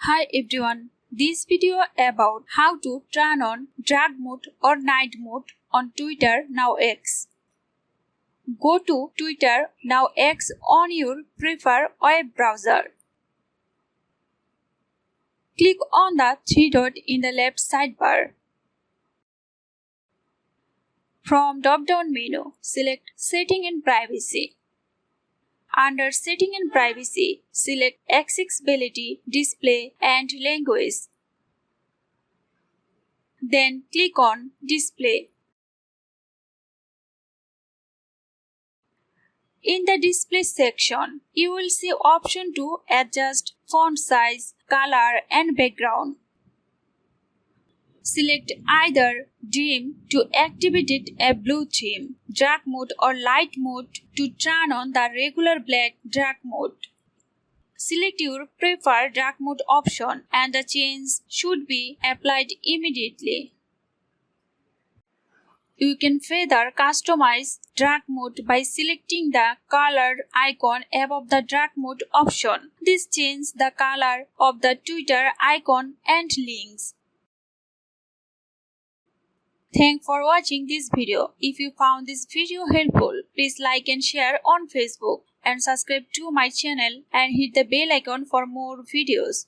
Hi everyone, this video about how to turn on dark mode or night mode on Twitter Now X. Go to Twitter Now X on your preferred web browser. Click on the three dots in the left sidebar. From drop-down menu, select Setting and Privacy. Under Setting and Privacy, select Accessibility, Display and Language. Then click on Display. In the display section, you will see option to adjust font size, color and background. Select either dim to activate a blue theme, dark mode or light mode to turn on the regular black dark mode. Select your preferred dark mode option and the change should be applied immediately. You can further customize dark mode by selecting the colored icon above the dark mode option. This changes the color of the Twitter icon and links. Thanks for watching this video. If you found this video helpful, please like and share on Facebook and subscribe to my channel and hit the bell icon for more videos.